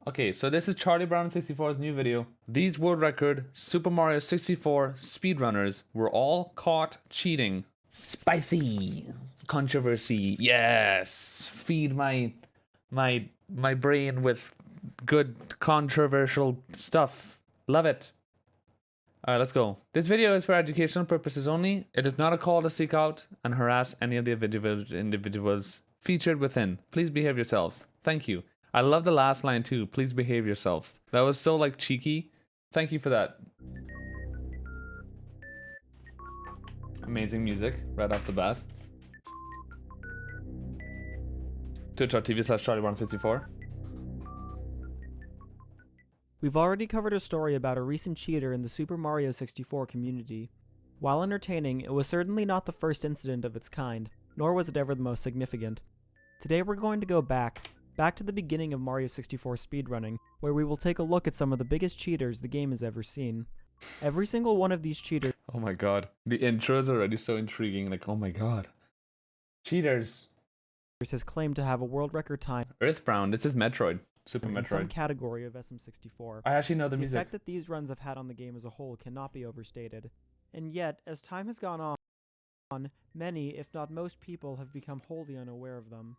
Okay, so this is Charlie Brown 64's new video. These world record Super Mario 64 speedrunners were all caught cheating. Spicy controversy. Yes. Feed my brain with good controversial stuff. Love it. Alright, let's go. This video is for educational purposes only. It is not a call to seek out and harass any of the individuals featured within. Please behave yourselves. Thank you. I love the last line too. Please behave yourselves. That was so like cheeky. Thank you for that. Amazing music right off the bat. Twitch.tv/CharlieBrown64. We've already covered a story about a recent cheater in the Super Mario 64 community. While entertaining, it was certainly not the first incident of its kind, nor was it ever the most significant. Today we're going to go back to the beginning of Mario 64 speedrunning, where we will take a look at some of the biggest cheaters the game has ever seen. Every single one of these cheaters— oh my god. The intro is already so intriguing, like, oh my god. Cheaters. has claimed to have a world record time Earthbound, this is Metroid. Super in some Metroid. category of SM64. I actually know the The music. effect that these runs have had on the game as a whole cannot be overstated. And yet, as time has gone on, many, if not most people, have become wholly unaware of them.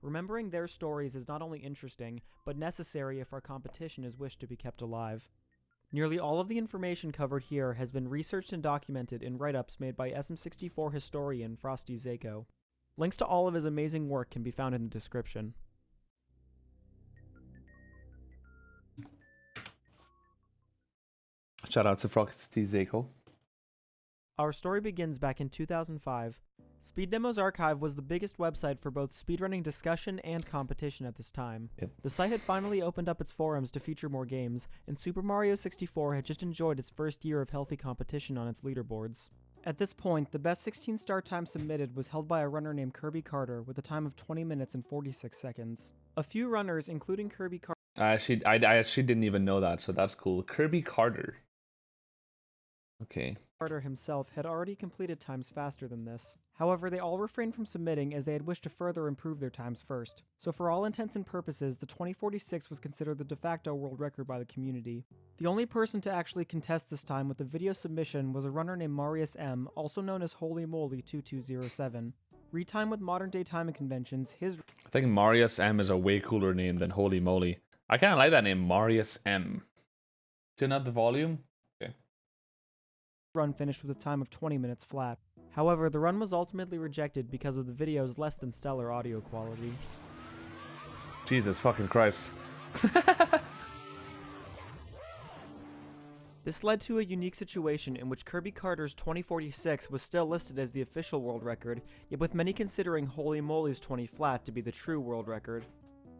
Remembering their stories is not only interesting, but necessary if our competition is wished to be kept alive. Nearly all of the information covered here has been researched and documented in write-ups made by SM64 historian Frosty Zako. Links to all of his amazing work can be found in the description. Shout out to Frosty Zako. Our story begins back in 2005. Speed Demo's archive was the biggest website for both speedrunning discussion and competition at this time. Yep. The site had finally opened up its forums to feature more games, and Super Mario 64 had just enjoyed its first year of healthy competition on its leaderboards. At this point, the best 16-star time submitted was held by a runner named Kirby Carter with a time of 20 minutes and 46 seconds. A few runners, including Kirby Carter— I actually didn't even know that, so that's cool. Kirby Carter. Okay. Carter himself had already completed times faster than this. However, they all refrained from submitting as they had wished to further improve their times first. So for all intents and purposes, the 2046 was considered the de facto world record by the community. The only person to actually contest this time with a video submission was a runner named Marius M, also known as Holy Moly 2207. Retime with modern day timing conventions, his I think Marius M is a way cooler name than Holy Moly. I kind of like that name, Marius M. Turn up the volume. run finished with a time of 20 minutes flat. However, the run was ultimately rejected because of the video's less than stellar audio quality. Jesus fucking Christ. This led to a unique situation in which Kirby Carter's 2046 was still listed as the official world record, yet with many considering Holy Moly's 20 flat to be the true world record.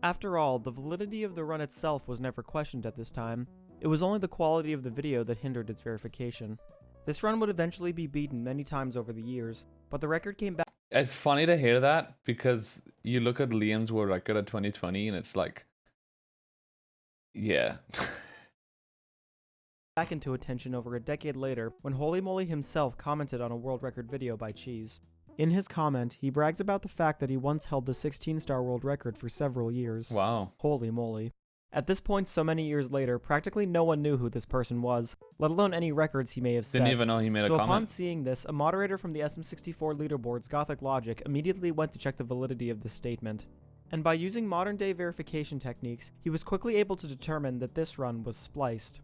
After all, the validity of the run itself was never questioned at this time. It was only the quality of the video that hindered its verification. This run would eventually be beaten many times over the years, but the record came back. It's funny to hear that because you look at Liam's world record at 2020 and it's like, yeah. Back into attention over a decade later when Holy Moly himself commented on a world record video by Cheese. In his comment, he brags about the fact that he once held the 16-star world record for several years. Wow. Holy moly. At this point, so many years later, practically no one knew who this person was, let alone any records he may have set. Didn't even know he made a So comment. upon seeing this, a moderator from the SM64 leaderboards, Gothic Logic, immediately went to check the validity of this statement. And by using modern-day verification techniques, he was quickly able to determine that this run was spliced.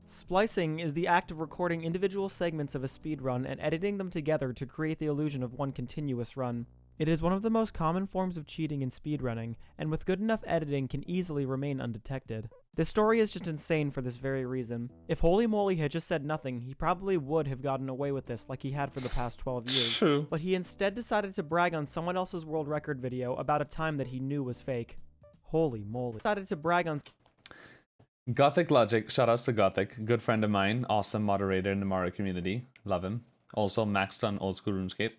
Splicing is the act of recording individual segments of a speedrun and editing them together to create the illusion of one continuous run. It is one of the most common forms of cheating in speedrunning, and with good enough editing can easily remain undetected. This story is just insane for this very reason. If Holy Moly had just said nothing, he probably would have gotten away with this like he had for the past 12 years. True. But he instead decided to brag on someone else's world record video about a time that he knew was fake. Holy moly. Decided to brag on Gothic Logic, shoutouts to Gothic, good friend of mine, awesome moderator in the Mario community, love him. Also maxed on old school RuneScape.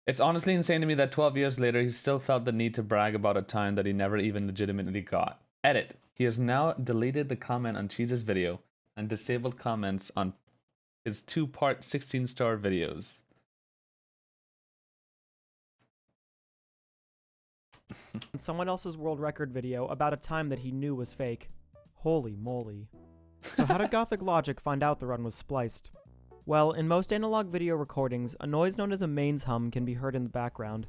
It's honestly insane to me that 12 years later he still felt the need to brag about a time that he never even legitimately got. Edit. He has now deleted the comment on Cheese's video and disabled comments on his two-part 16-star videos. someone else's world record video about a time that he knew was fake. Holy moly. So how did Gothic Logic find out the run was spliced? Well, in most analog video recordings, a noise known as a mains hum can be heard in the background.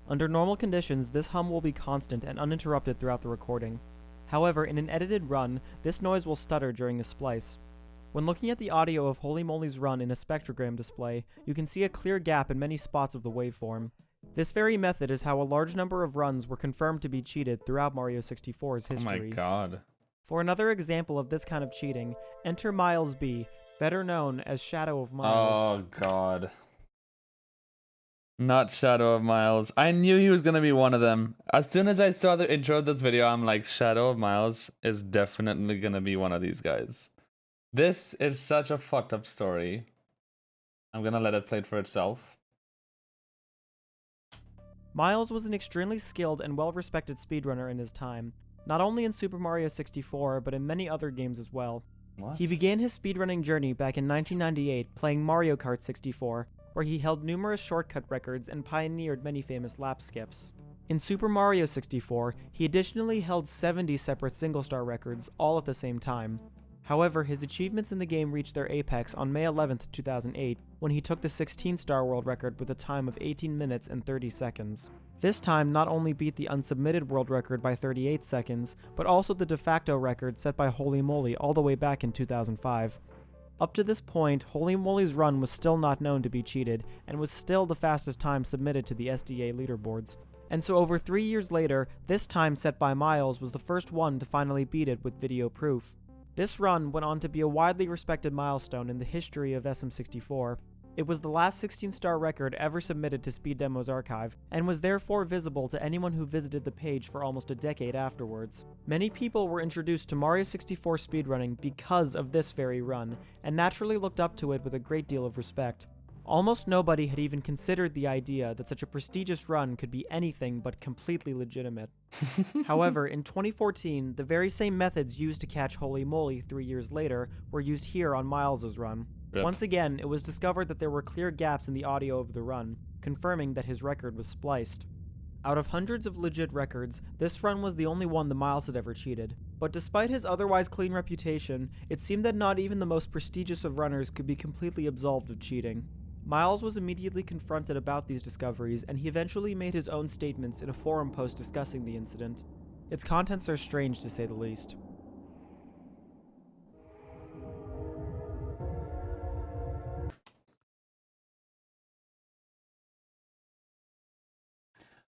Under normal conditions, this hum will be constant and uninterrupted throughout the recording. However, in an edited run, this noise will stutter during a splice. When looking at the audio of Holy Moly's run in a spectrogram display, you can see a clear gap in many spots of the waveform. This very method is how a large number of runs were confirmed to be cheated throughout Mario 64's history. Oh my god. For another example of this kind of cheating, enter Miles B, better known as Shadow of Miles. Oh god. Not Shadow of Miles. I knew he was gonna be one of them. As soon as I saw the intro of this video, I'm like, Shadow of Miles is definitely gonna be one of these guys. This is such a fucked up story. I'm gonna let it play for itself. Miles was an extremely skilled and well-respected speedrunner in his time, not only in Super Mario 64, but in many other games as well. What? He began his speedrunning journey back in 1998 playing Mario Kart 64, where he held numerous shortcut records and pioneered many famous lap skips. In Super Mario 64, he additionally held 70 separate single-star records, all at the same time. However, his achievements in the game reached their apex on May 11th, 2008, when he took the 16-star world record with a time of 18 minutes and 30 seconds. This time not only beat the unsubmitted world record by 38 seconds, but also the de facto record set by Holy Moly all the way back in 2005. Up to this point, Holy Moly's run was still not known to be cheated, and was still the fastest time submitted to the SDA leaderboards. And so over 3 years later, this time set by Miles was the first one to finally beat it with video proof. This run went on to be a widely respected milestone in the history of SM64. It was the last 16-star record ever submitted to Speed Demo's archive, and was therefore visible to anyone who visited the page for almost a decade afterwards. Many people were introduced to Mario 64 speedrunning because of this very run, and naturally looked up to it with a great deal of respect. Almost nobody had even considered the idea that such a prestigious run could be anything but completely legitimate. However, in 2014, the very same methods used to catch Holy Moly 3 years later were used here on Miles' run. Yep. Once again, it was discovered that there were clear gaps in the audio of the run, confirming that his record was spliced. Out of hundreds of legit records, this run was the only one that Miles had ever cheated. But despite his otherwise clean reputation, it seemed that not even the most prestigious of runners could be completely absolved of cheating. Miles was immediately confronted about these discoveries, and he eventually made his own statements in a forum post discussing the incident. Its contents are strange to say the least.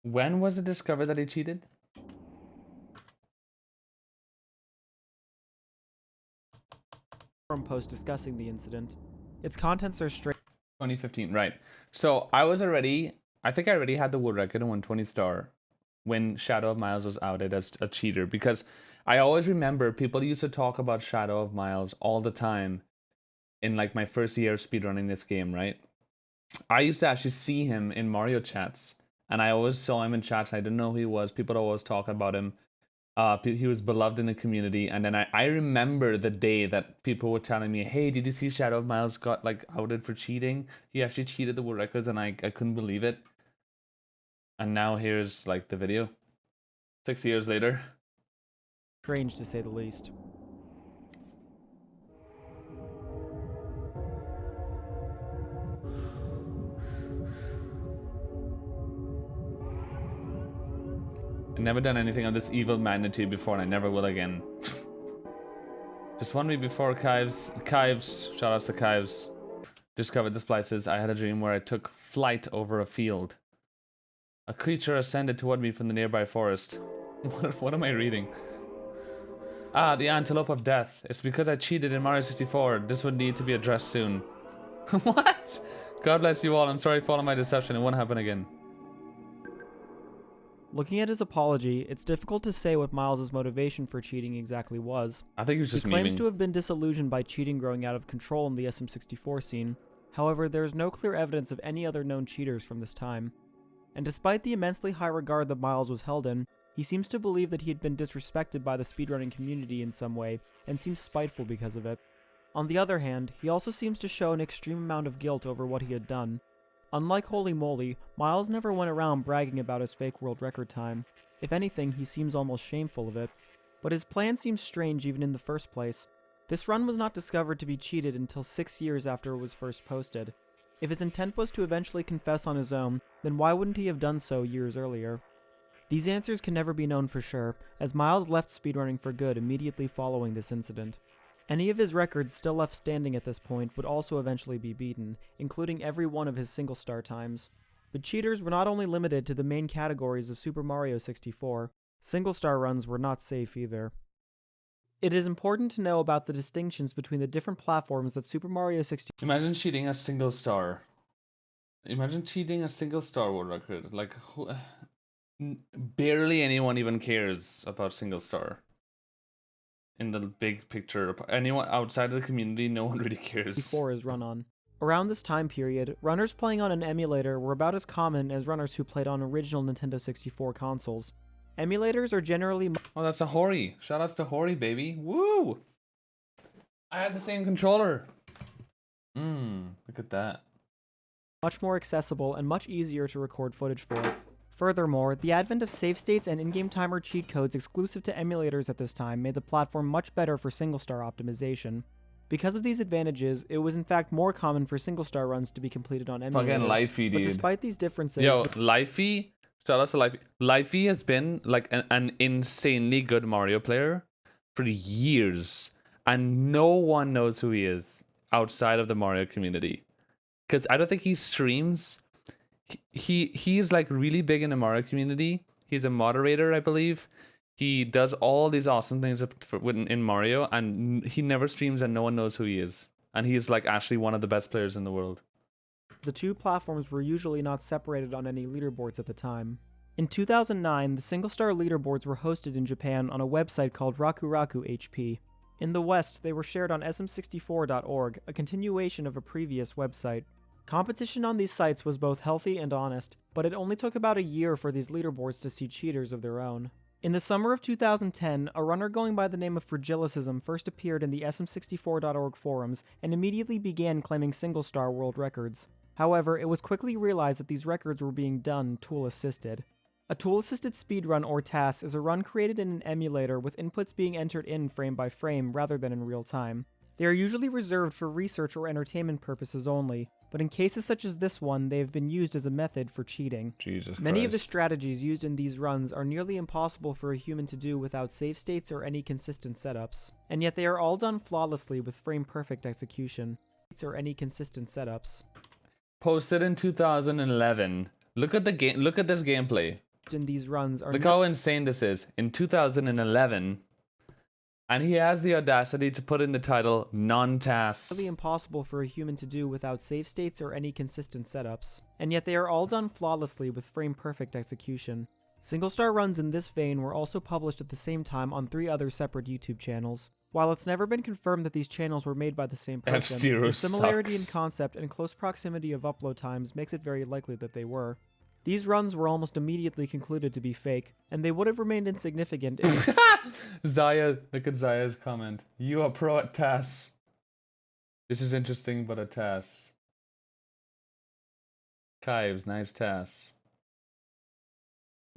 When was it discovered that he cheated? Forum post discussing the incident. Its contents are strange. 2015, right. So I think I already had the world record in 120 star when Shadow of Miles was outed as a cheater, because I always remember people used to talk about Shadow of Miles all the time in like my first year of speedrunning this game, right? I used to actually see him in Mario chats, and I always saw him in chats. I didn't know who he was. People always talk about him. He was beloved in the community, and then I remember the day that people were telling me, hey, did you see Shadow of Miles got like outed for cheating? He actually cheated the world records, and I couldn't believe it. And now here's like the video 6 years later. Strange to say the least. I've never done anything of this evil magnitude before, and I never will again. Just 1 week before Kives, shout outs to Kives, discovered the splices, I had a dream where I took flight over a field. A creature ascended toward me from the nearby forest. What am I reading? Ah, the antelope of death. It's because I cheated in Mario 64. This would need to be addressed soon. What? God bless you all. I'm sorry for all of my deception. It won't happen again. Looking at his apology, it's difficult to say what Miles' motivation for cheating exactly was. I think he was just He claims memeing. to have been disillusioned by cheating growing out of control in the SM64 scene. However, there is no clear evidence of any other known cheaters from this time. And despite the immensely high regard that Miles was held in, he seems to believe that he had been disrespected by the speedrunning community in some way, and seems spiteful because of it. On the other hand, he also seems to show an extreme amount of guilt over what he had done. Unlike Holy Moly, Miles never went around bragging about his fake world record time. If anything, he seems almost shameful of it. But his plan seems strange even in the first place. This run was not discovered to be cheated until 6 years after it was first posted. If his intent was to eventually confess on his own, then why wouldn't he have done so years earlier? These answers can never be known for sure, as Miles left speedrunning for good immediately following this incident. Any of his records still left standing at this point would also eventually be beaten, including every one of his single star times. But cheaters were not only limited to the main categories of Super Mario 64, single star runs were not safe either. It is important to know about the distinctions between the different platforms that Super Mario 64. Imagine cheating a single star. Imagine cheating a single star world record. Like, barely anyone even cares about single star. In the big picture, anyone outside of the community, no one really cares. 64 is run on. Around this time period, runners playing on an emulator were about as common as runners who played on original Nintendo 64 consoles. Emulators are generally. Oh, that's a Hori. Shoutouts to Hori, baby. Woo! I had the same controller. Look at that. Much more accessible and much easier to record footage for. Furthermore, the advent of save states and in-game timer cheat codes exclusive to emulators at this time made the platform much better for single-star optimization. Because of these advantages, it was in fact more common for single-star runs to be completed on emulators. Fucking Lifey, dude. But despite these differences... Yo, Lifey, shout out to Lifey. Lifey has been like an insanely good Mario player for years, and no one knows who he is outside of the Mario community. Because I don't think he streams... He is like really big in the Mario community. He's a moderator, I believe. He does all these awesome things in Mario, and he never streams, and no one knows who he is. And he's like actually one of the best players in the world. The two platforms were usually not separated on any leaderboards at the time. In 2009, the single-star leaderboards were hosted in Japan on a website called Rakuraku HP. In the West, they were shared on sm64.org, a continuation of a previous website. Competition on these sites was both healthy and honest, but it only took about a year for these leaderboards to see cheaters of their own. In the summer of 2010, a runner going by the name of Fragilicism first appeared in the sm64.org forums and immediately began claiming single-star world records. However, it was quickly realized that these records were being done tool-assisted. A tool-assisted speedrun or task is a run created in an emulator with inputs being entered in frame by frame rather than in real time. They are usually reserved for research or entertainment purposes only, but in cases such as this one, they have been used as a method for cheating. Many of the strategies used in these runs are nearly impossible for a human to do without save states or any consistent setups, and yet they are all done flawlessly with frame-perfect execution. Or any consistent setups. Posted in 2011. Look at the game. Look at this gameplay. In these runs are. Look how insane this is. In 2011. And he has the audacity to put in the title, non-tasks. Really impossible for a human to do without save states or any consistent setups, and yet they are all done flawlessly with frame-perfect execution. Single-star runs in this vein were also published at the same time on 3 other separate YouTube channels. While it's never been confirmed that these channels were made by the same person, F-Zero the similarity sucks. in concept and close proximity of upload times makes it very likely that they were. These runs were almost immediately concluded to be fake, and they would have remained insignificant if Zaya, look at Zaya's comment. You are pro at tasks. This is interesting, but a task. Kives, nice tasks.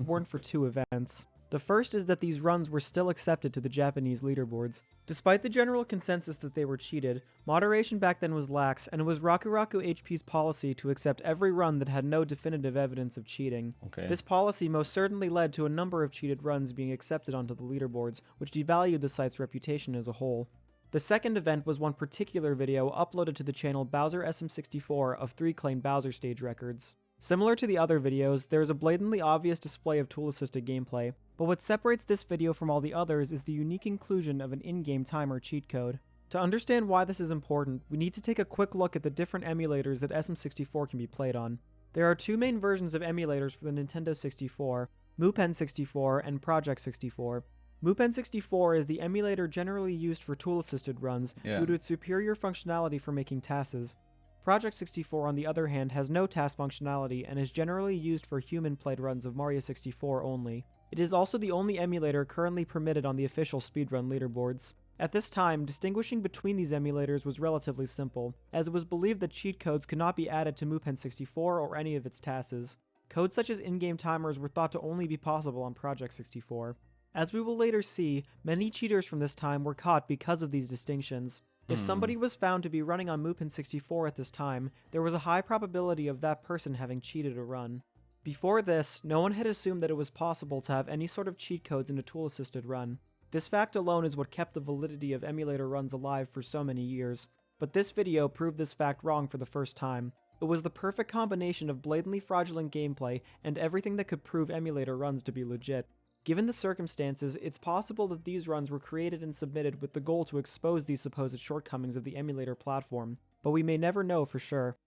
weren't for 2 events. The first is that these runs were still accepted to the Japanese leaderboards. Despite the general consensus that they were cheated, moderation back then was lax, and it was Rakuraku HP's policy to accept every run that had no definitive evidence of cheating. Okay. This policy most certainly led to a number of cheated runs being accepted onto the leaderboards, which devalued the site's reputation as a whole. The second event was one particular video uploaded to the channel Bowser SM64 of 3 claimed Bowser stage records. Similar to the other videos, there is a blatantly obvious display of tool-assisted gameplay, but what separates this video from all the others is the unique inclusion of an in-game timer cheat code. To understand why this is important, we need to take a quick look at the different emulators that SM64 can be played on. There are 2 main versions of emulators for the Nintendo 64, MuPen 64 and Project 64. MuPen 64 is the emulator generally used for tool-assisted runs due to its superior functionality for making tasks. Project 64, on the other hand, has no task functionality and is generally used for human-played runs of Mario 64 only. It is also the only emulator currently permitted on the official speedrun leaderboards. At this time, distinguishing between these emulators was relatively simple, as it was believed that cheat codes could not be added to MuPen 64 or any of its tasks. Codes such as in-game timers were thought to only be possible on Project 64. As we will later see, many cheaters from this time were caught because of these distinctions. If somebody was found to be running on Mupin 64 at this time, there was a high probability of that person having cheated a run. Before this, no one had assumed that it was possible to have any sort of cheat codes in a tool-assisted run. This fact alone is what kept the validity of emulator runs alive for so many years. But this video proved this fact wrong for the first time. It was the perfect combination of blatantly fraudulent gameplay and everything that could prove emulator runs to be legit. Given the circumstances, it's possible that these runs were created and submitted with the goal to expose these supposed shortcomings of the emulator platform, but we may never know for sure.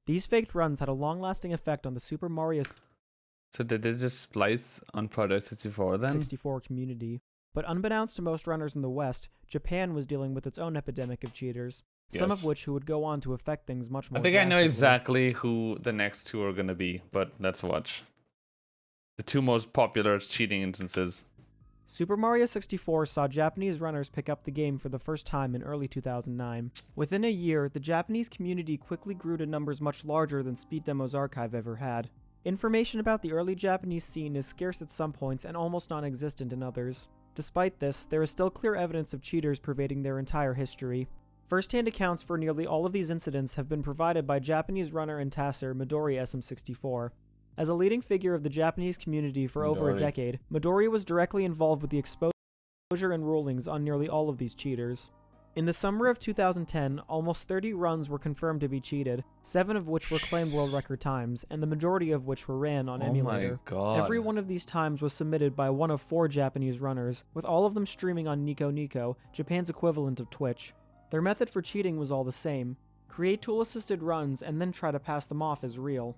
These faked runs had a long-lasting effect on the Super Mario So did they just splice on Project 64 then? 64 community. But unbeknownst to most runners in the West, Japan was dealing with its own epidemic of cheaters, some of which who would go on to affect things much more I think I know drastically. exactly who the next two are going to be, but let's watch. The two most popular cheating instances. Super Mario 64 saw Japanese runners pick up the game for the first time in early 2009. Within a year, the Japanese community quickly grew to numbers much larger than Speed Demo's archive ever had. Information about the early Japanese scene is scarce at some points and almost non-existent in others. Despite this, there is still clear evidence of cheaters pervading their entire history. First-hand accounts for nearly all of these incidents have been provided by Japanese runner and tasser Midori SM64. As a leading figure of the Japanese community for over a decade, Midori was directly involved with the exposure and rulings on nearly all of these cheaters. In the summer of 2010, almost 30 runs were confirmed to be cheated, 7 of which were claimed world record times, and the majority of which were ran on emulator. My God. Every one of these times was submitted by one of 4 Japanese runners, with all of them streaming on Nico Nico, Japan's equivalent of Twitch. Their method for cheating was all the same: create tool-assisted runs and then try to pass them off as real.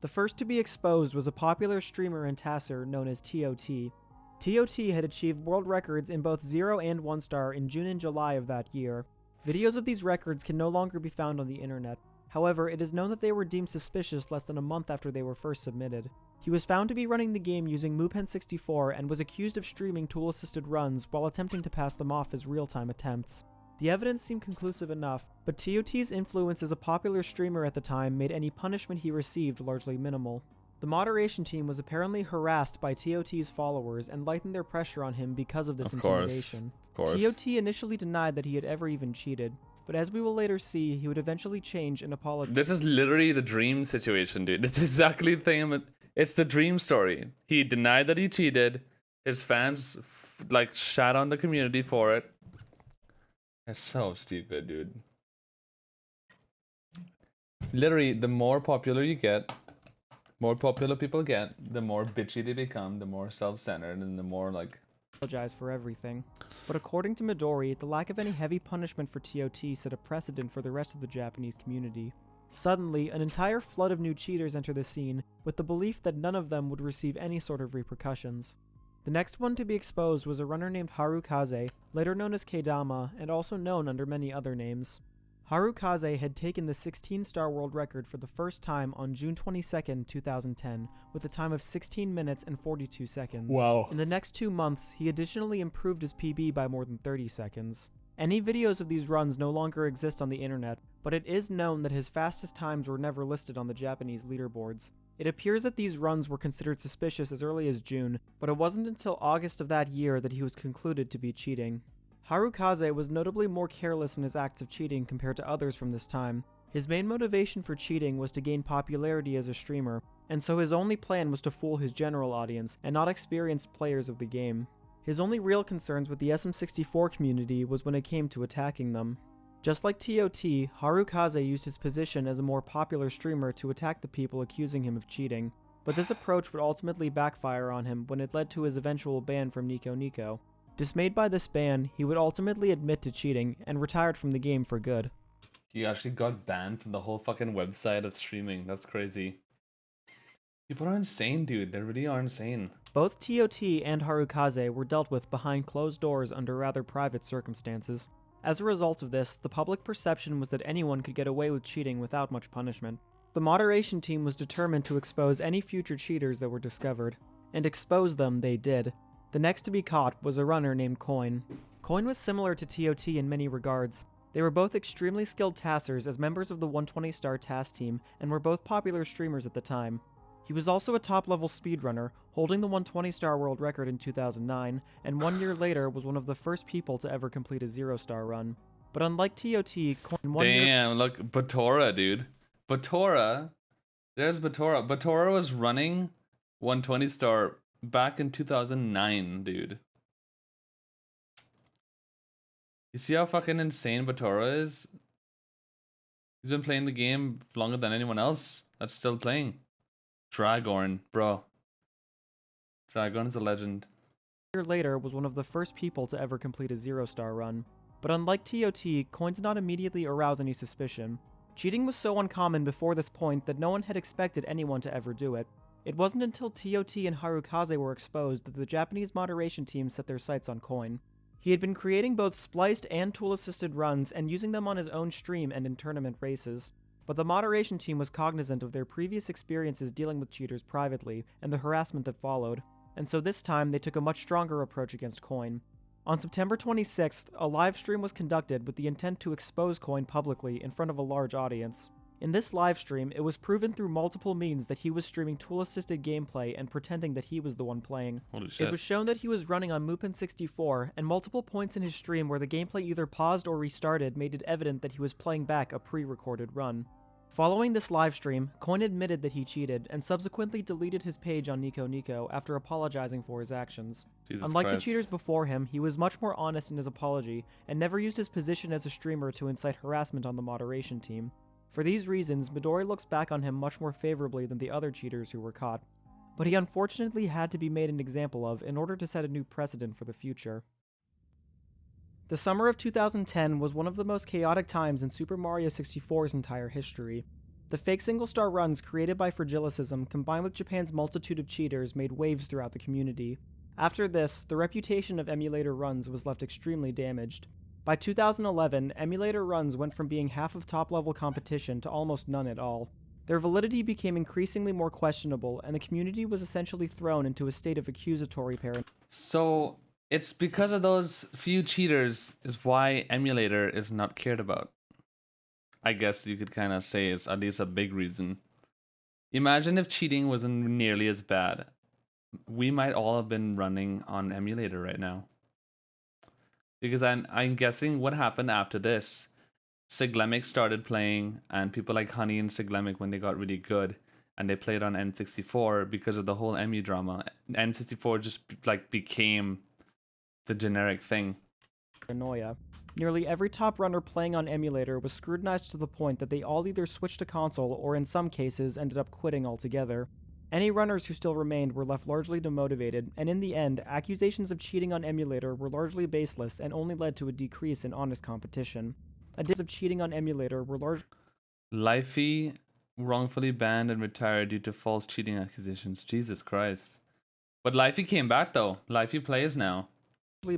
The first to be exposed was a popular streamer and tasser known as TOT. TOT had achieved world records in both 0 and 1 star in June and July of that year. Videos of these records can no longer be found on the internet. However, it is known that they were deemed suspicious less than a month after they were first submitted. He was found to be running the game using Mupin 64 and was accused of streaming tool-assisted runs while attempting to pass them off as real-time attempts. The evidence seemed conclusive enough, but TOT's influence as a popular streamer at the time made any punishment he received largely minimal. The moderation team was apparently harassed by TOT's followers and lightened their pressure on him because of this intimidation. Of course. TOT initially denied that he had ever even cheated, but as we will later see, he would eventually change and apologize. This is literally the dream situation, dude. It's exactly the thing. It's the dream story. He denied that he cheated. His fans like shat on the community for it. It's so stupid, dude. Literally, the more popular you get, more popular people get, the more bitchy they become, the more self-centered, and the more like... apologize for everything. But according to Midori, the lack of any heavy punishment for TOT set a precedent for the rest of the Japanese community. Suddenly, an entire flood of new cheaters enter the scene, with the belief that none of them would receive any sort of repercussions. The next one to be exposed was a runner named Harukaze, later known as Keidama, and also known under many other names. Harukaze had taken the 16-star world record for the first time on June 22, 2010, with a time of 16 minutes and 42 seconds. Wow. In the next 2 months, he additionally improved his PB by more than 30 seconds. Any videos of these runs no longer exist on the internet, but it is known that his fastest times were never listed on the Japanese leaderboards. It appears that these runs were considered suspicious as early as June, but it wasn't until August of that year that he was concluded to be cheating. Harukaze was notably more careless in his acts of cheating compared to others from this time. His main motivation for cheating was to gain popularity as a streamer, and so his only plan was to fool his general audience and not experienced players of the game. His only real concerns with the SM64 community was when it came to attacking them. Just like TOT, Harukaze used his position as a more popular streamer to attack the people accusing him of cheating, but this approach would ultimately backfire on him when it led to his eventual ban from Nico Nico. Dismayed by this ban, he would ultimately admit to cheating and retired from the game for good. He actually got banned from the whole fucking website of streaming. That's crazy. People are insane, dude. They really are insane. Both TOT and Harukaze were dealt with behind closed doors under rather private circumstances. As a result of this, the public perception was that anyone could get away with cheating without much punishment. The moderation team was determined to expose any future cheaters that were discovered, and expose them they did. The next to be caught was a runner named Coin. Coin was similar to TOT in many regards. They were both extremely skilled tassers as members of the 120-star task team and were both popular streamers at the time. He was also a top-level speedrunner, holding the 120-star world record in 2009, and 1 year later was one of the first people to ever complete a 0-star run. But unlike TOT, Damn, look, Batora, dude. Batora. There's Batora. Batora was running 120-star back in 2009, dude. You see how fucking insane Batora is? He's been playing the game longer than anyone else that's still playing. Dragorn, bro. Dragorn's a legend. Year later was one of the first people to ever complete a 0-star run. But unlike TOT, Coin did not immediately arouse any suspicion. Cheating was so uncommon before this point that no one had expected anyone to ever do it. It wasn't until TOT and Harukaze were exposed that the Japanese moderation team set their sights on Coin. He had been creating both spliced and tool-assisted runs and using them on his own stream and in tournament races. But the moderation team was cognizant of their previous experiences dealing with cheaters privately and the harassment that followed, and so this time they took a much stronger approach against Coin. On September 26th, a live stream was conducted with the intent to expose Coin publicly in front of a large audience. In this live stream, it was proven through multiple means that he was streaming tool-assisted gameplay and pretending that he was the one playing. Holy shit. It was shown that he was running on Mupen 64, and multiple points in his stream where the gameplay either paused or restarted made it evident that he was playing back a pre-recorded run. Following this livestream, Coin admitted that he cheated, and subsequently deleted his page on Nico Nico after apologizing for his actions. Unlike the cheaters before him, he was much more honest in his apology, and never used his position as a streamer to incite harassment on the moderation team. For these reasons, Midori looks back on him much more favorably than the other cheaters who were caught. But he unfortunately had to be made an example of in order to set a new precedent for the future. The summer of 2010 was one of the most chaotic times in Super Mario 64's entire history. The fake single-star runs created by Fragilicism combined with Japan's multitude of cheaters made waves throughout the community. After this, the reputation of emulator runs was left extremely damaged. By 2011, emulator runs went from being half of top-level competition to almost none at all. Their validity became increasingly more questionable, and the community was essentially thrown into a state of accusatory paranoia. So it's because of those few cheaters is why emulator is not cared about. I guess you could kind of say it's at least a big reason. Imagine if cheating wasn't nearly as bad. We might all have been running on emulator right now. Because I'm guessing what happened after this. Siglemic started playing, and people like Honey and Siglemic, when they got really good, and they played on N64 because of the whole EMU drama. N64 just like became the generic thing. Nearly every top runner playing on emulator was scrutinized to the point that they all either switched to console or in some cases ended up quitting altogether. Any runners who still remained were left largely demotivated, and in the end, accusations of cheating on emulator were largely baseless and only led to a decrease in honest competition. Additions of cheating on emulator were largely Lifey wrongfully banned and retired due to false cheating accusations. Jesus Christ. But Lifey came back though. Lifey plays now.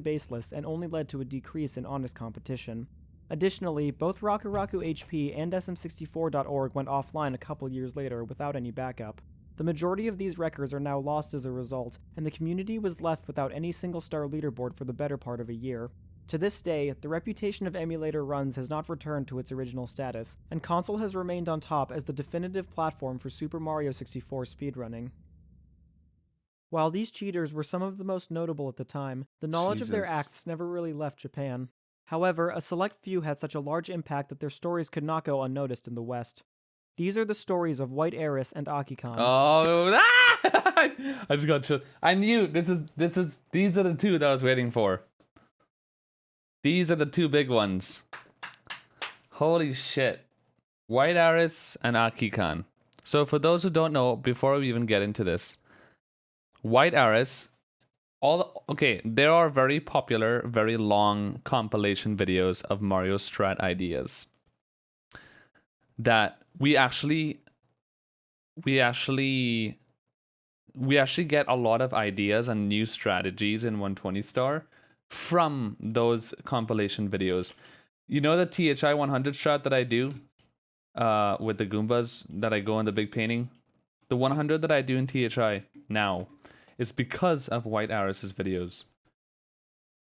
Baseless and only led to a decrease in honest competition. Additionally, both Rakuraku HP and SM64.org went offline a couple years later without any backup. The majority of these records are now lost as a result, and the community was left without any single-star leaderboard for the better part of a year. To this day, the reputation of emulator runs has not returned to its original status, and console has remained on top as the definitive platform for Super Mario 64 speedrunning. While these cheaters were some of the most notable at the time, the knowledge of their acts never really left Japan. However, a select few had such a large impact that their stories could not go unnoticed in the West. These are the stories of White Eris and Akikan. Oh, I just got chilled. I knew these are the two that I was waiting for. These are the two big ones. Holy shit. White Eris and Akikan. So for those who don't know, before we even get into this, White Eris, there are very popular, very long compilation videos of Mario Strat ideas that we actually get a lot of ideas and new strategies in 120 star from those compilation videos. You know the THI 100 strat that I do with the Goombas that I go in the big painting? The 100 that I do in THI now is because of White Eris's videos.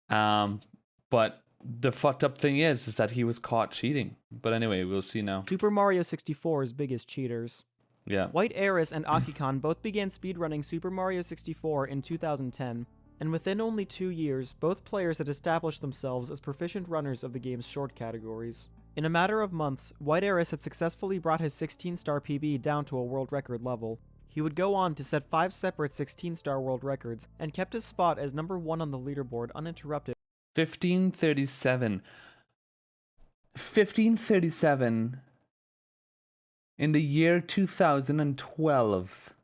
But the fucked up thing is that he was caught cheating. But anyway, we'll see now. Super Mario 64's biggest cheaters. Yeah. White Heiress and Akikon both began speedrunning Super Mario 64 in 2010, and within only 2 years, both players had established themselves as proficient runners of the game's short categories. In a matter of months, White Heiress had successfully brought his 16-star PB down to a world record level. He would go on to set 5 separate 16-star world records, and kept his spot as number 1 on the leaderboard uninterrupted. 1537. 1537 in the year 2012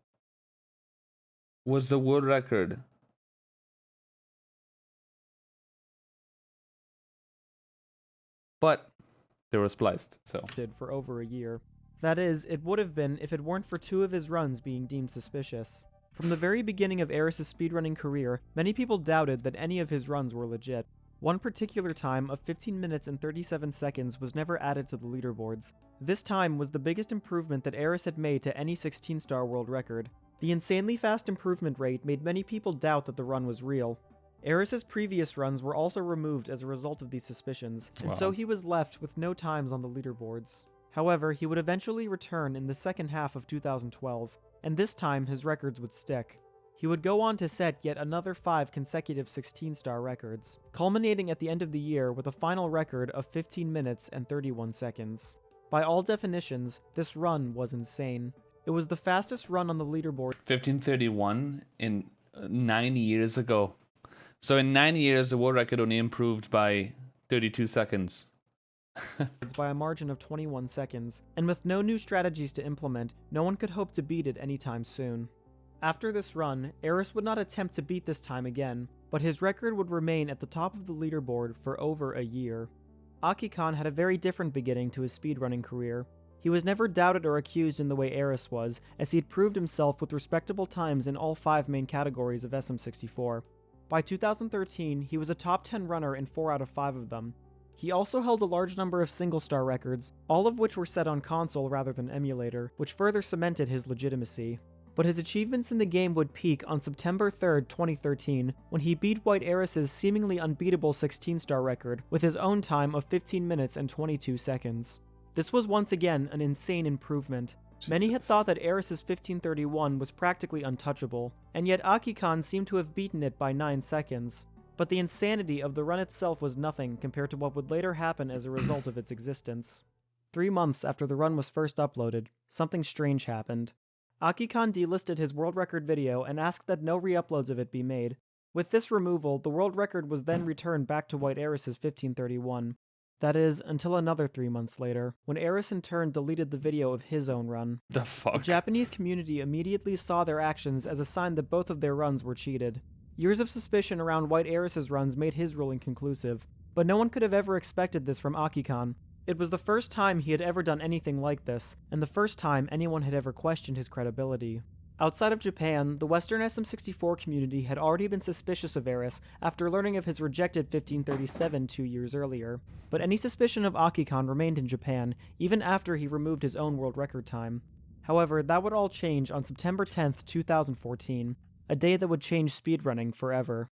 was the world record. But they were spliced, so. For over a year. That is, it would have been if it weren't for 2 of his runs being deemed suspicious. From the very beginning of Heiress' speedrunning career, many people doubted that any of his runs were legit. One particular time of 15 minutes and 37 seconds was never added to the leaderboards. This time was the biggest improvement that Heiress had made to any 16-star world record. The insanely fast improvement rate made many people doubt that the run was real. Heiress' previous runs were also removed as a result of these suspicions, and so he was left with no times on the leaderboards. However, he would eventually return in the second half of 2012, and this time his records would stick. He would go on to set yet another 5 consecutive 16-star records, culminating at the end of the year with a final record of 15 minutes and 31 seconds. By all definitions, this run was insane. It was the fastest run on the leaderboard. 1531 in 9 years ago. So in 9 years, the world record only improved by 32 seconds. By a margin of 21 seconds, and with no new strategies to implement, no one could hope to beat it anytime soon. After this run, Heiress would not attempt to beat this time again, but his record would remain at the top of the leaderboard for over a year. Akikon had a very different beginning to his speedrunning career. He was never doubted or accused in the way Heiress was, as he had proved himself with respectable times in all 5 main categories of SM64. By 2013, he was a top 10 runner in 4 out of 5 of them. He also held a large number of single-star records, all of which were set on console rather than emulator, which further cemented his legitimacy. But his achievements in the game would peak on September 3rd, 2013, when he beat White Heiress' seemingly unbeatable 16-star record with his own time of 15 minutes and 22 seconds. This was once again an insane improvement. Many had thought that Heiress' 1531 was practically untouchable, and yet Akikon seemed to have beaten it by 9 seconds. But the insanity of the run itself was nothing compared to what would later happen as a result of its existence. 3 months after the run was first uploaded, something strange happened. Akikon delisted his world record video and asked that no re-uploads of it be made. With this removal, the world record was then returned back to White Heiress' 1531. That is, until another 3 months later, when Heiress in turn deleted the video of his own run. The fuck? The Japanese community immediately saw their actions as a sign that both of their runs were cheated. Years of suspicion around White Heiress' runs made his ruling conclusive, but no one could have ever expected this from Akikon. It was the first time he had ever done anything like this, and the first time anyone had ever questioned his credibility. Outside of Japan, the Western SM64 community had already been suspicious of Heiress after learning of his rejected 1537 2 years earlier, but any suspicion of Akikon remained in Japan, even after he removed his own world record time. However, that would all change on September 10th, 2014, a day that would change speedrunning forever.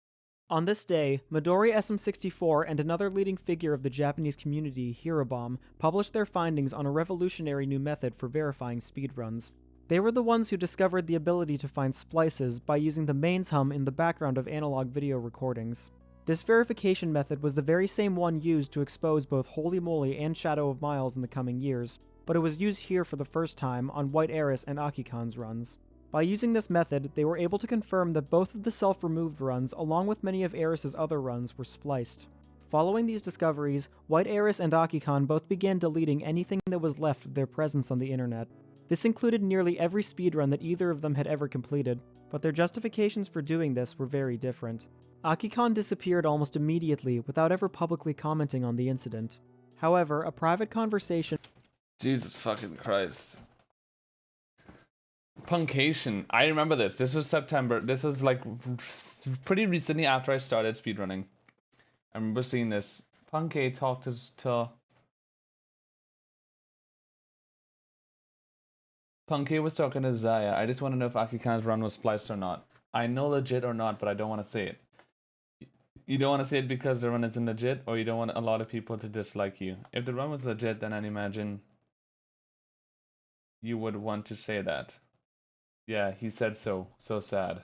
On this day, Midori SM64 and another leading figure of the Japanese community, Hirobomb, published their findings on a revolutionary new method for verifying speedruns. They were the ones who discovered the ability to find splices by using the mains hum in the background of analog video recordings. This verification method was the very same one used to expose both Holy Moly and Shadow of Miles in the coming years, but it was used here for the first time on White Heiress and Akikon's runs. By using this method, they were able to confirm that both of the self-removed runs, along with many of Heiress' other runs, were spliced. Following these discoveries, White Heiress and Akikon both began deleting anything that was left of their presence on the internet. This included nearly every speedrun that either of them had ever completed, but their justifications for doing this were very different. Akikon disappeared almost immediately without ever publicly commenting on the incident. However, a private conversation— Jesus fucking Christ. Puncation. I remember this. This was September. This was like pretty recently after I started speedrunning. I remember seeing this. Punkay talked to Punkay was talking to Zaya. I just want to know if Akikon's run was spliced or not. I know legit or not, but I don't want to say it. You don't want to say it because the run isn't legit, or you don't want a lot of people to dislike you. If the run was legit, then I'd imagine you would want to say that. Yeah, he said so. So sad.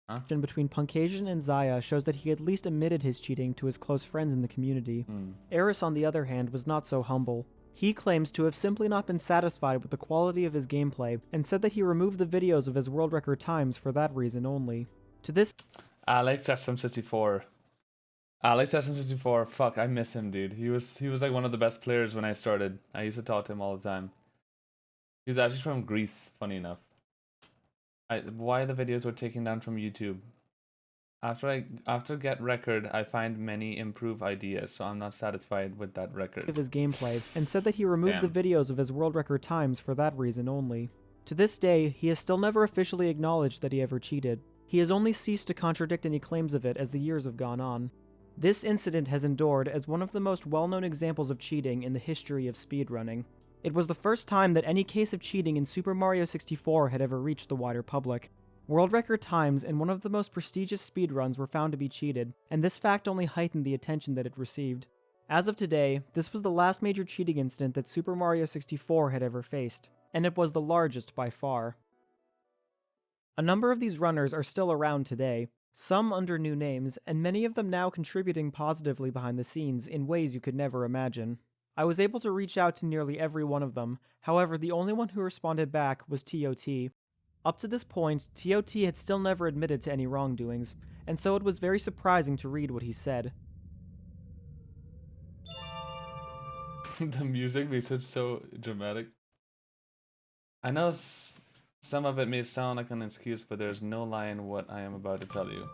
Huh? Between Punkasian and Zaya shows that he at least admitted his cheating to his close friends in the community. Eris, on the other hand, was not so humble. He claims to have simply not been satisfied with the quality of his gameplay, and said that he removed the videos of his world record times for that reason only. To this... Alex SM64. Alex SM64, fuck, I miss him, dude. He was like one of the best players when I started. I used to talk to him all the time. He was actually from Greece, funny enough. Why the videos were taken down from YouTube? After get record, I find many improve ideas, so I'm not satisfied with that record. Of his gameplay, and said that he removed the videos of his world record times for that reason only. To this day, he has still never officially acknowledged that he ever cheated. He has only ceased to contradict any claims of it as the years have gone on. This incident has endured as one of the most well-known examples of cheating in the history of speedrunning. It was the first time that any case of cheating in Super Mario 64 had ever reached the wider public. World record times in one of the most prestigious speedruns were found to be cheated, and this fact only heightened the attention that it received. As of today, this was the last major cheating incident that Super Mario 64 had ever faced, and it was the largest by far. A number of these runners are still around today, some under new names, and many of them now contributing positively behind the scenes in ways you could never imagine. I was able to reach out to nearly every one of them, however the only one who responded back was TOT. Up to this point, TOT had still never admitted to any wrongdoings, and so it was very surprising to read what he said. The music makes it so dramatic. I know some of it may sound like an excuse, but there's no lie in what I am about to tell you.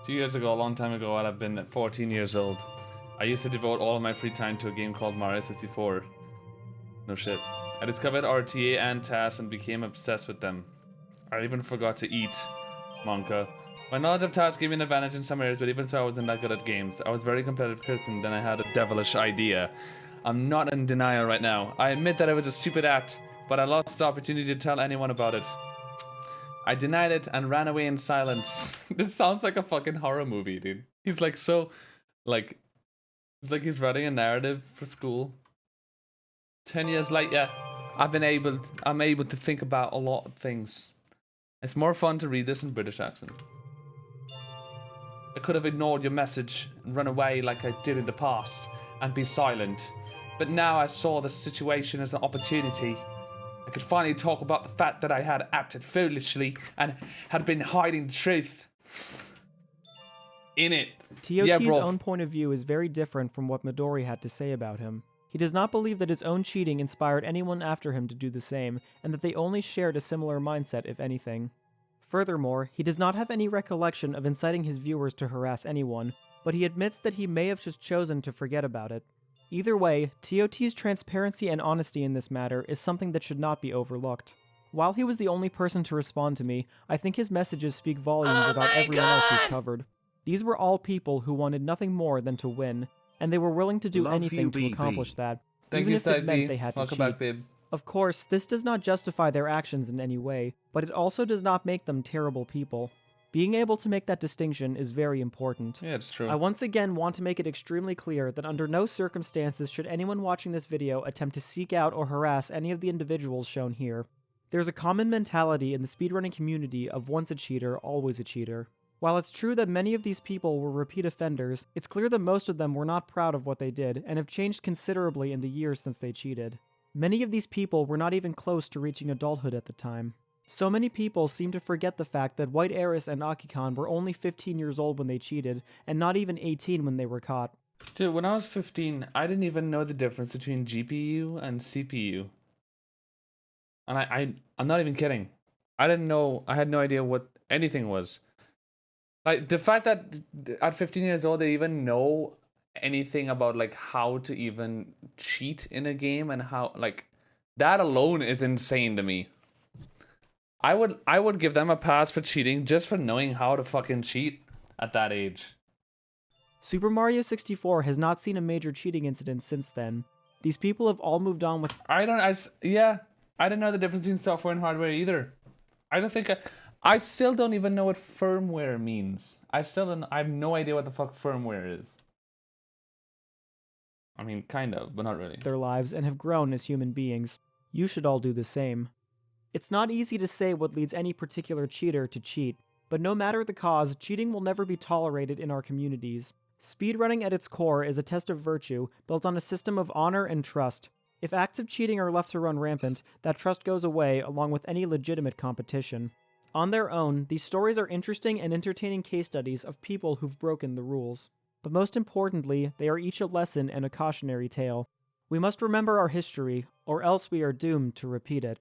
Two years ago, a long time ago, I'd have been 14 years old. I used to devote all of my free time to a game called Mario 64. No shit. I discovered RTA and TAS and became obsessed with them. I even forgot to eat. Monka. My knowledge of TAS gave me an advantage in some areas, but even so I wasn't that good at games. I was a very competitive person, then I had a devilish idea. I'm not in denial right now. I admit that it was a stupid act, but I lost the opportunity to tell anyone about it. I denied it and ran away in silence. This sounds like a fucking horror movie, dude. He's like so, like, it's like he's writing a narrative for school. 10 years later, I'm able to think about a lot of things. It's more fun to read this in British accent. I could have ignored your message and run away like I did in the past and be silent. But now I saw the situation as an opportunity. I could finally talk about the fact that I had acted foolishly and had been hiding the truth. In it. TOT's own point of view is very different from what Midori had to say about him. He does not believe that his own cheating inspired anyone after him to do the same, and that they only shared a similar mindset, if anything. Furthermore, he does not have any recollection of inciting his viewers to harass anyone, but he admits that he may have just chosen to forget about it. Either way, TOT's transparency and honesty in this matter is something that should not be overlooked. While he was the only person to respond to me, I think his messages speak volumes about everyone else he's covered. These were all people who wanted nothing more than to win, and they were willing to do anything to accomplish that, even if it meant they had to cheat. Back, babe. Of course, this does not justify their actions in any way, but it also does not make them terrible people. Being able to make that distinction is very important. Yeah, it's true. I once again want to make it extremely clear that under no circumstances should anyone watching this video attempt to seek out or harass any of the individuals shown here. There's a common mentality in the speedrunning community of once a cheater, always a cheater. While it's true that many of these people were repeat offenders, it's clear that most of them were not proud of what they did and have changed considerably in the years since they cheated. Many of these people were not even close to reaching adulthood at the time. So many people seem to forget the fact that White Eris and Akikan were only 15 years old when they cheated, and not even 18 when they were caught. Dude, when I was 15, I didn't even know the difference between GPU and CPU. And I'm not even kidding. I had no idea what anything was. Like, the fact that at 15 years old they even know anything about like how to even cheat in a game and how, like, that alone is insane to me. I would give them a pass for cheating just for knowing how to fucking cheat at that age. Super Mario 64 has not seen a major cheating incident since then. These people have all moved on with... I didn't know the difference between software and hardware either. I still don't even know what firmware means. I have no idea what the fuck firmware is. I mean, kind of, but not really. Their lives and have grown as human beings. You should all do the same. It's not easy to say what leads any particular cheater to cheat, but no matter the cause, cheating will never be tolerated in our communities. Speedrunning at its core is a test of virtue built on a system of honor and trust. If acts of cheating are left to run rampant, that trust goes away along with any legitimate competition. On their own, these stories are interesting and entertaining case studies of people who've broken the rules. But most importantly, they are each a lesson and a cautionary tale. We must remember our history, or else we are doomed to repeat it.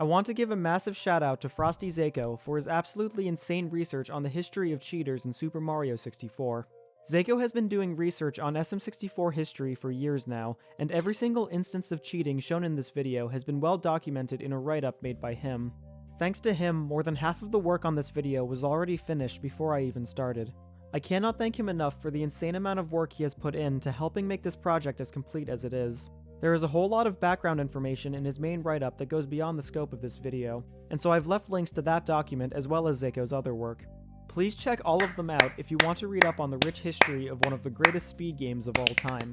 I want to give a massive shout out to Frosty Zako for his absolutely insane research on the history of cheaters in Super Mario 64. Zako has been doing research on SM64 history for years now, and every single instance of cheating shown in this video has been well documented in a write-up made by him. Thanks to him, more than half of the work on this video was already finished before I even started. I cannot thank him enough for the insane amount of work he has put into helping make this project as complete as it is. There is a whole lot of background information in his main write-up that goes beyond the scope of this video, and so I've left links to that document as well as Zako's other work. Please check all of them out if you want to read up on the rich history of one of the greatest speed games of all time.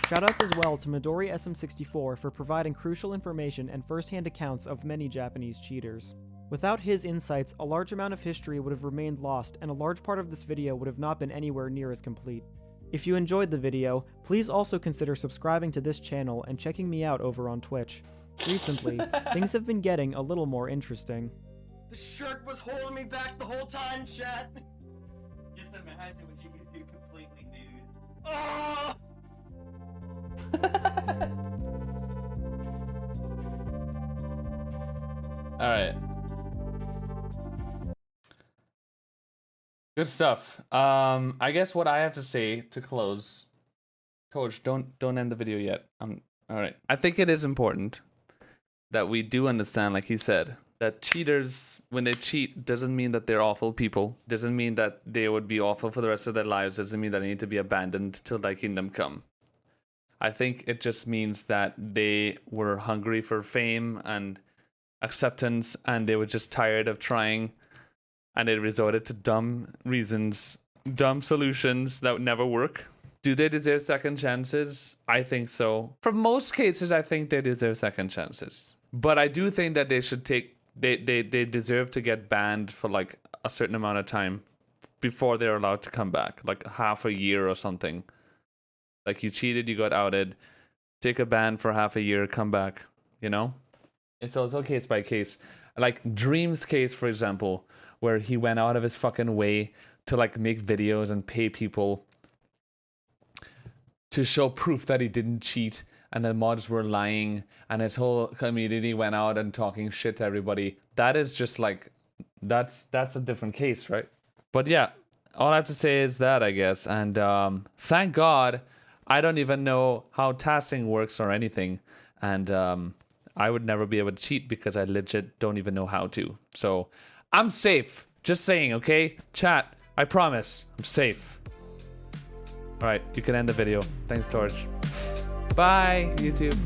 Shoutouts as well to Midori SM64 for providing crucial information and first-hand accounts of many Japanese cheaters. Without his insights, a large amount of history would have remained lost, and a large part of this video would have not been anywhere near as complete. If you enjoyed the video, please also consider subscribing to this channel and checking me out over on Twitch. Recently, things have been getting a little more interesting. The shirt was holding me back the whole time, chat. Just imagine what you could do completely nude. Oh! All right. Good stuff. I guess what I have to say to close, Coach, don't end the video yet. All right. I think it is important that we do understand, like he said, that cheaters, when they cheat, doesn't mean that they're awful people. Doesn't mean that they would be awful for the rest of their lives. Doesn't mean that they need to be abandoned till thy kingdom come. I think it just means that they were hungry for fame and acceptance, and they were just tired of trying. And they resorted to dumb reasons, dumb solutions that would never work. Do they deserve second chances? I think so. For most cases, I think they deserve second chances. But I do think that they should they deserve to get banned for like a certain amount of time before they're allowed to come back, like half a year or something. Like you cheated, you got outed, take a ban for half a year, come back, you know? It's also case by case. Like Dream's case, for example, where he went out of his fucking way to like make videos and pay people to show proof that he didn't cheat, and the mods were lying, and his whole community went out and talking shit to everybody. That is just like, that's a different case, right? But yeah, all I have to say is that, I guess. And thank God I don't even know how tasking works or anything. And I would never be able to cheat because I legit don't even know how to. So I'm safe. Just saying, okay? Chat, I promise, I'm safe. Alright, you can end the video. Thanks, Torch. Bye, YouTube.